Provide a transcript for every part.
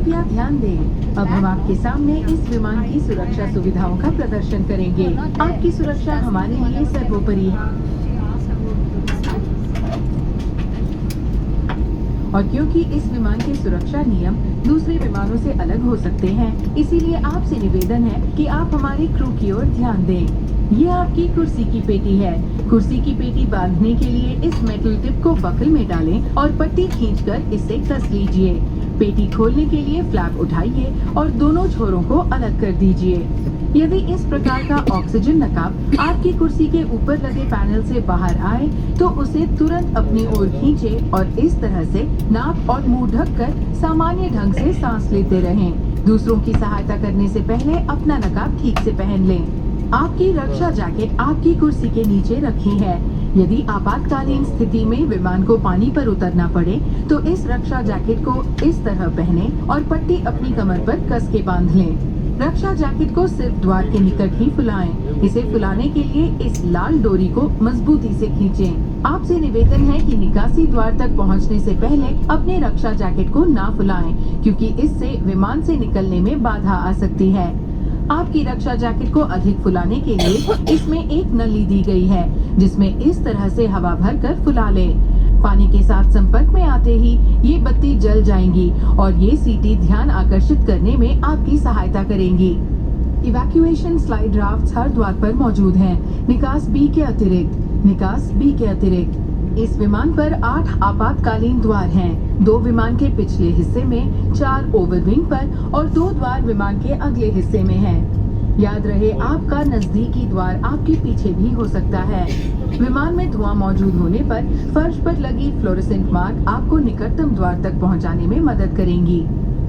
कृपया ध्यान दें, अब हम आपके सामने इस विमान की सुरक्षा सुविधाओं का प्रदर्शन करेंगे। आपकी सुरक्षा हमारे लिए सर्वोपरि है और क्योंकि इस विमान के सुरक्षा नियम दूसरे विमानों से अलग हो सकते हैं, इसीलिए आपसे निवेदन है कि आप हमारे क्रू की ओर ध्यान दें। ये आपकी कुर्सी की पेटी है। कुर्सी की पेटी बांधने के लिए इस मेटल टिप को बकल में डालें और पट्टी खींचकर इसे कस लीजिए। पेटी खोलने के लिए फ्लैप उठाइए और दोनों छोरों को अलग कर दीजिए। यदि इस प्रकार का ऑक्सीजन नकाब आपकी कुर्सी के ऊपर लगे पैनल से बाहर आए, तो उसे तुरंत अपनी ओर खींचे और इस तरह से नाक और मुंह ढककर सामान्य ढंग से सांस लेते रहें। दूसरों की सहायता करने से पहले अपना नकाब ठीक से पहन लें। आपकी रक्षा जैकेट आपकी कुर्सी के नीचे रखी है। यदि आपातकालीन स्थिति में विमान को पानी पर उतरना पड़े, तो इस रक्षा जैकेट को इस तरह पहने और पट्टी अपनी कमर पर कस के बांध लें। रक्षा जैकेट को सिर्फ द्वार के निकट ही फुलाएं। इसे फुलाने के लिए इस लाल डोरी को मजबूती से खींचें। आपसे निवेदन है कि निकासी द्वार तक पहुंचने से पहले अपने रक्षा जैकेट को ना फुलाएं, क्योंकि इससे विमान से निकलने में बाधा आ सकती है। आपकी रक्षा जैकेट को अधिक फुलाने के लिए इसमें एक नली दी गई है, जिसमें इस तरह से हवा भरकर फुला लें। पानी के साथ संपर्क में आते ही ये बत्ती जल जाएंगी और ये सीटी ध्यान आकर्षित करने में आपकी सहायता करेंगी। इवैक्यूएशन स्लाइड राफ्ट्स हर द्वार पर मौजूद हैं। निकास बी के अतिरिक्त इस विमान पर 8 आपातकालीन द्वार हैं। 2 विमान के पिछले हिस्से में, 4 ओवरविंग पर और 2 द्वार विमान के अगले हिस्से में हैं। याद रहे, आपका नजदीकी द्वार आपके पीछे भी हो सकता है। विमान में धुआं मौजूद होने पर फर्श पर लगी फ्लोरोसेंट मार्क आपको निकटतम द्वार तक पहुंचाने में मदद करेंगी।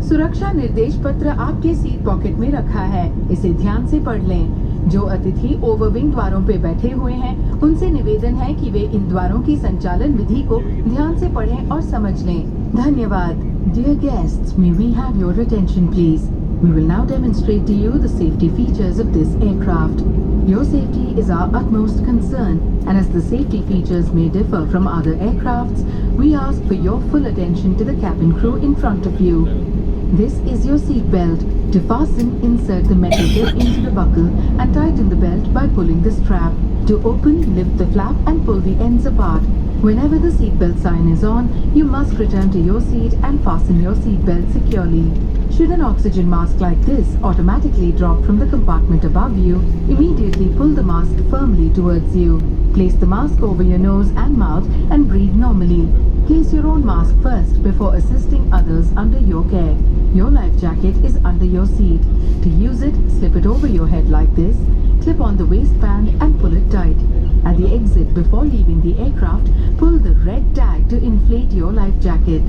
सुरक्षा निर्देश पत्र आपके सीट पॉकेट में रखा है, इसे ध्यान से पढ़ लें। जो अतिथि ओवरविंग द्वारों पे बैठे हुए हैं, उनसे निवेदन है कि वे इन द्वारों की संचालन विधि को ध्यान से पढ़ें और समझ लें। धन्यवाद। Dear guests, may we have your attention please? We will now demonstrate to you the safety features of this aircraft. Your safety is our utmost concern, and as the safety features may differ from other aircrafts, we ask for your full attention to the cabin crew in front of you. This is your seat belt. To fasten, insert the metal tip into the buckle and tighten the belt by pulling the strap. To open, lift the flap and pull the ends apart. Whenever the seatbelt sign is on, you must return to your seat and fasten your seatbelt securely. Should an oxygen mask like this automatically drop from the compartment above you, immediately pull the mask firmly towards you. Place the mask over your nose and mouth and breathe normally. Place your own mask first before assisting others under your care. Your life jacket is under your seat. To use it, slip it over your head like this, clip on the waistband and pull it tight. At the exit before leaving the aircraft, pull the red tag to inflate your life jacket.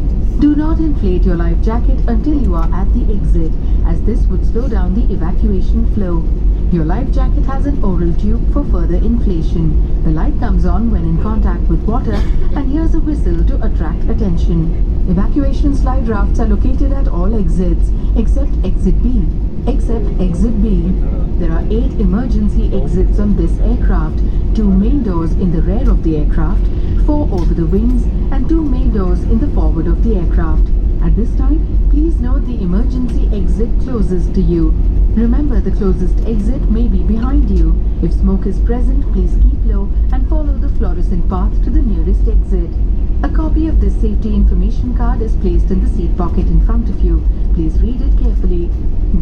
Do not inflate your life jacket until you are at the exit, as this would slow down the evacuation flow. Your life jacket has an oral tube for further inflation. The light comes on when in contact with water and here's a whistle to attract attention. Evacuation slide rafts are located at all exits, except exit B. There are 8 emergency exits on this aircraft, 2 main doors in the rear of the aircraft, 4 over the wings, and 2 main doors in the forward of the aircraft. At this time, please note the emergency exit closest to you. Remember, the closest exit may be behind you. If smoke is present, please keep low and follow the fluorescent path to the nearest exit. A copy of this safety information card is placed in the seat pocket in front of you. Please read it carefully.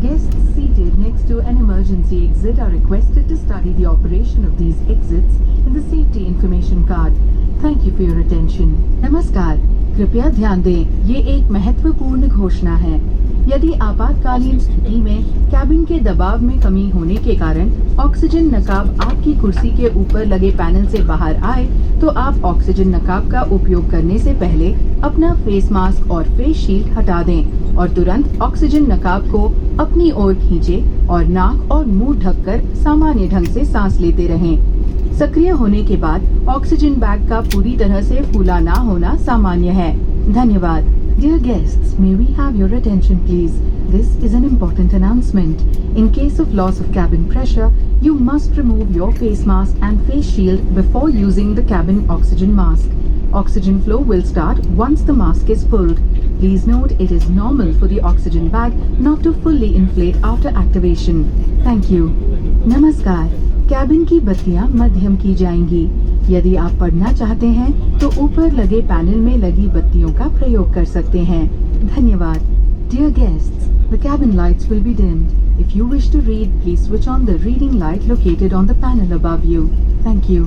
Guests seated next to an emergency exit are requested to study the operation of these exits in the safety information card. Thank you for your attention. नमस्कार, कृपया ध्यान दें, ये एक महत्वपूर्ण घोषणा है। यदि आपातकालीन स्थिति में कैबिन के दबाव में कमी होने के कारण ऑक्सीजन नकाब आपकी कुर्सी के ऊपर लगे पैनल से बाहर आए, तो आप ऑक्सीजन नकाब का उपयोग करने से पहले अपना फेस मास्क और फेस शील्ड हटा दें और तुरंत ऑक्सीजन नकाब को अपनी ओर खींचे और नाक और मुंह ढककर सामान्य ढंग से सांस लेते रहें। सक्रिय होने के बाद ऑक्सीजन बैग का पूरी तरह से फूला ना होना सामान्य है। धन्यवाद। Dear guests, may we have your attention please? This is an important announcement. In case of loss of cabin pressure, you must remove your face mask and face shield before using the cabin oxygen mask. Oxygen flow will start once the mask is pulled. Please note it is normal for the oxygen bag not to fully inflate after activation. Thank you. नमस्कार, cabin की बत्तियां मध्यम की जाएंगी। यदि आप पढ़ना चाहते हैं तो ऊपर लगे पैनल में लगी बत्तियों का प्रयोग कर सकते हैं। धन्यवाद। Dear guests, the cabin lights will be dimmed. If you wish to read, please switch on the reading light located on the panel above you. Thank you.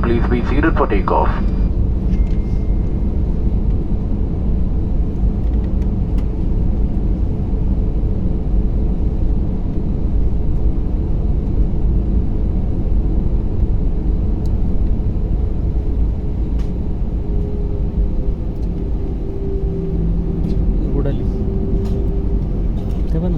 please be seated for takeoff. उडाली ते पण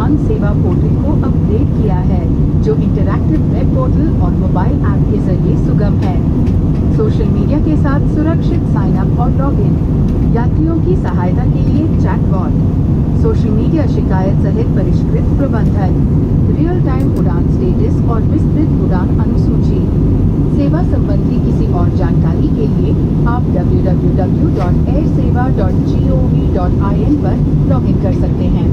उड़ान सेवा portal को upgrade किया है, जो interactive web portal और मोबाइल ऐप के जरिए सुगम है। सोशल मीडिया के साथ सुरक्षित साइन अप और लॉगिन, यात्रियों की सहायता के लिए चैटबॉट, सोशल मीडिया शिकायत सहित परिष्कृत प्रबंधन, रियल टाइम उड़ान स्टेटस और विस्तृत उड़ान अनुसूची। सेवा संबंधी किसी और जानकारी के लिए आप www.airseva.gov.in पर लॉगिन कर सकते हैं।